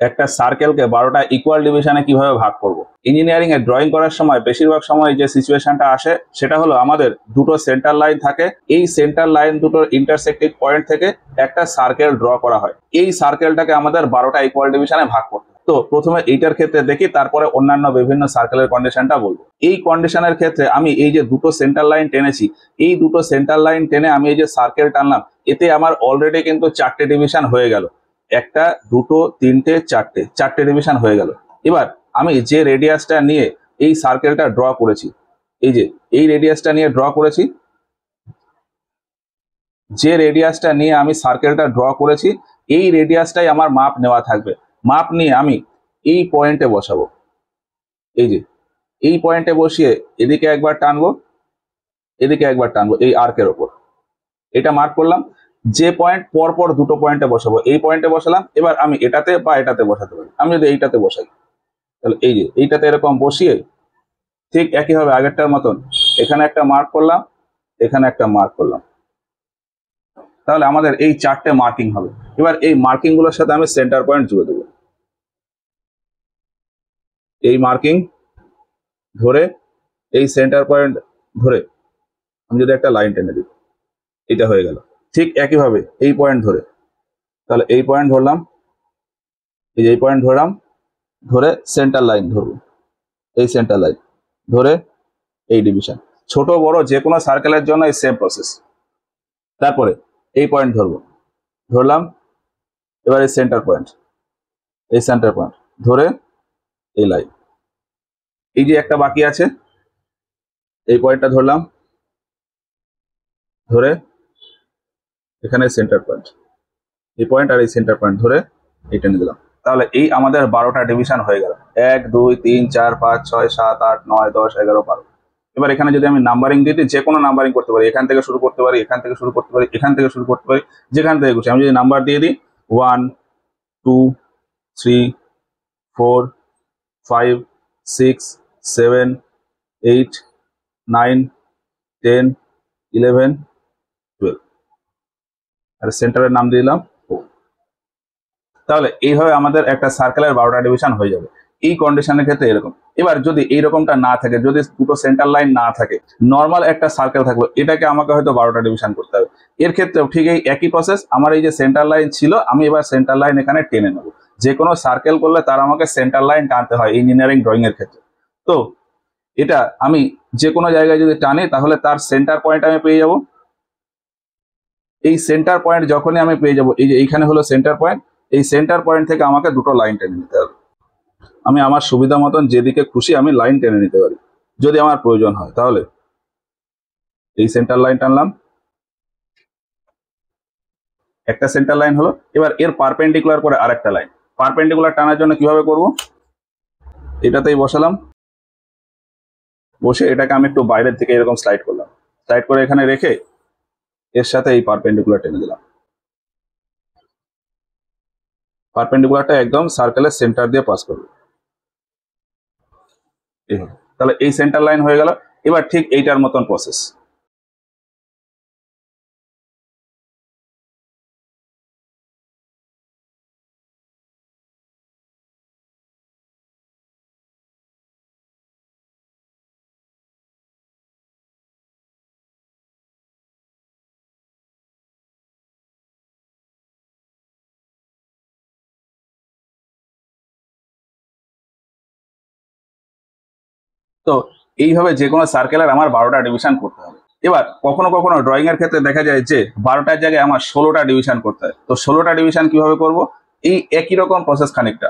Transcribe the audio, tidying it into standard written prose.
একটা সার্কেলকে 12টা ইকুয়াল ডিভিশনে কিভাবে ভাগ করব। ইঞ্জিনিয়ারিং এ ড্রয়িং করার সময় বেশিরভাগ সময় যে সিচুয়েশনটা আসে সেটা হলো আমাদের দুটো সেন্টার লাইন থাকে, এই সেন্টার লাইন দুটোর ইন্টারসেক্টিং পয়েন্ট থেকে একটা সার্কেল ড্র করা হয়। এই সার্কেলটাকে আমাদের 12টা ইকুয়াল ডিভিশনে ভাগ করতে হয়। তো প্রথমে এইটার ক্ষেত্রে দেখি, তারপরে অন্যান্য বিভিন্ন সার্কেলের কন্ডিশনটা বলবো। এই কন্ডিশনের ক্ষেত্রে আমি এই যে দুটো সেন্টার লাইন টেনেছি, এই দুটো সেন্টার লাইন টেনে আমি এই যে সার্কেল টানলাম, এতে আমার অলরেডি কিন্তু 4টে ডিভিশন হয়ে গেল। একটা, দুটো, তিনটে, চারটে ডিভিশন হয়ে গেল। এবার আমি যে রেডিয়াসটা নিয়ে এই সার্কেলটা ড্র করেছি, এই যে এই রেডিয়াসটা নিয়ে ড্র করেছি, যে রেডিয়াসটা নিয়ে আমি সার্কেলটা ড্র করেছি, এই রেডিয়াসটাই আমার মাপ নেওয়া থাকবে। মাপ নিয়ে আমি এই পয়েন্টে বসাবো, এই যে এই পয়েন্টে বসিয়ে এদিকে একবার টানবো, এদিকে একবার টানবো এই আর্কের ওপর, এটা মার্ক করলাম। যে পয়েন্ট পরপর দুটো পয়েন্টে বসাবো, এই পয়েন্টে বসালাম। এবার আমি এটাতে বা এটাতে বসাতে পারি। আমি যদি এইটাতে বসাই, তাহলে এই যে এইটাতে এরকম বসিয়ে ঠিক একইভাবে আগেরটার মতন এখানে একটা মার্ক করলাম, এখানে একটা মার্ক করলাম। তাহলে আমাদের এই 4টে মার্কিং হবে। এবার এই মার্কিং গুলোর সাথে আমি সেন্টার পয়েন্ট জুড়ে দেবো। এই মার্কিং ধরে, এই সেন্টার পয়েন্ট ধরে আমি যদি একটা লাইন টেনে দিই, এটা হয়ে গেল। ঠিক একইভাবে এই পয়েন্ট ধরে, তাহলে এই পয়েন্ট ধরলাম, এই যে এই পয়েন্ট ধরলাম, ধরে সেন্টার লাইন ধরবো, এই সেন্টার লাইন ধরে এই ডিভিশন। ছোট বড় যে কোনো সার্কেলের জন্য এই সেম প্রসেস। তারপরে এই পয়েন্ট ধরবো, ধরলাম। এবার এই সেন্টার পয়েন্ট, এই সেন্টার পয়েন্ট ধরে এই লাইন। এই যে একটা বাকি আছে, এই পয়েন্টটা ধরলাম, ধরে এখানে সেন্টার পয়েন্ট, এই পয়েন্ট আর এই সেন্টার পয়েন্ট ধরে এই টেনে দিলাম। তাহলে এই আমাদের 12টা ডিভিশন হয়ে গেল। 1 2 3 4 5 6 7 8 9 10 11 12। এবার এখানে যদি আমি নাম্বারিং দিই, যে কোনো নাম্বারিং করতে পারি, এখান থেকে শুরু করতে পারি, এখান থেকে শুরু করতে পারি, এখান থেকে শুরু করতে পারি, যেখান থেকে খুশি। আমি যদি নাম্বার দিয়ে দিই 1 2 3 4 5 6 7 8 9 10 11 12 আর সেন্টারের নাম দিয়ে দিলাম। তাহলে এইভাবে আমাদের একটা সার্কেলের 12টা ডিভিশন হয়ে যাবে। এই কন্ডিশনের ক্ষেত্রে এরকম। এবার যদি এইরকমটা না থাকে, যদি দুটো সেন্টার লাইন না থাকে, নর্মাল একটা সার্কেল থাকবে, এটাকে আমাকে হয়তো 12টা ডিভিশন করতে হবে। এর ক্ষেত্রেও ঠিক এই একই প্রসেস। আমার এই যে সেন্টার লাইন ছিল, আমি এবার সেন্টার লাইন এখানে টেনে নেব। যে কোনো সার্কেল করলে তার আমাকে সেন্টার লাইন টানতে হয় ইঞ্জিনিয়ারিং ড্রয়িং এর ক্ষেত্রে। তো এটা আমি যে কোনো জায়গায় যদি টানি, তাহলে তার সেন্টার পয়েন্ট আমি পেয়ে যাব। এই সেন্টার পয়েন্ট যখনই আমি পেয়ে যাব, এই যে এইখানে হলো সেন্টার পয়েন্ট, এই সেন্টার পয়েন্ট থেকে আমাকে দুটো লাইন টেনে নিতে হবে। আমি আমার সুবিধা মতন যেদিকে খুশি আমি লাইন টেনে নিতে পারি যদি আমার প্রয়োজন হয়। তাহলে এই সেন্টার লাইন টানলাম, একটা সেন্টার লাইন হলো। এবার এর পারপেন্ডিকুলার করে আরেকটা লাইন। পারপেন্ডিকুলার টানার জন্য কিভাবে করব, এটাতেই বসালাম, বসে এটাকে আমি একটু বাইরের দিকে এরকম স্লাইড করলাম, স্লাইড করে এখানে রেখে এর সাথে এই পারপেন্ডিকুলার টেনে দিলাম। পারপেন্ডিকুলারটা একদম সার্কেলের সেন্টার দিয়ে পাস করবে। তাহলে এই সেন্টার লাইন হয়ে গেল। এবার ঠিক এইটার মতন প্রসেস। তো এইভাবে যে কোনো সার্কেলের আমার 12টা ডিভিশন করতে হবে। এবার কখনো কখনো ড্রয়িং এর ক্ষেত্রে দেখা যায় যে 12টার জায়গায় আমার 16টা ডিভিশন করতে হয়। তো 16টা ডিভিশন কিভাবে করব, এই একই রকম প্রসেস খানিকটা।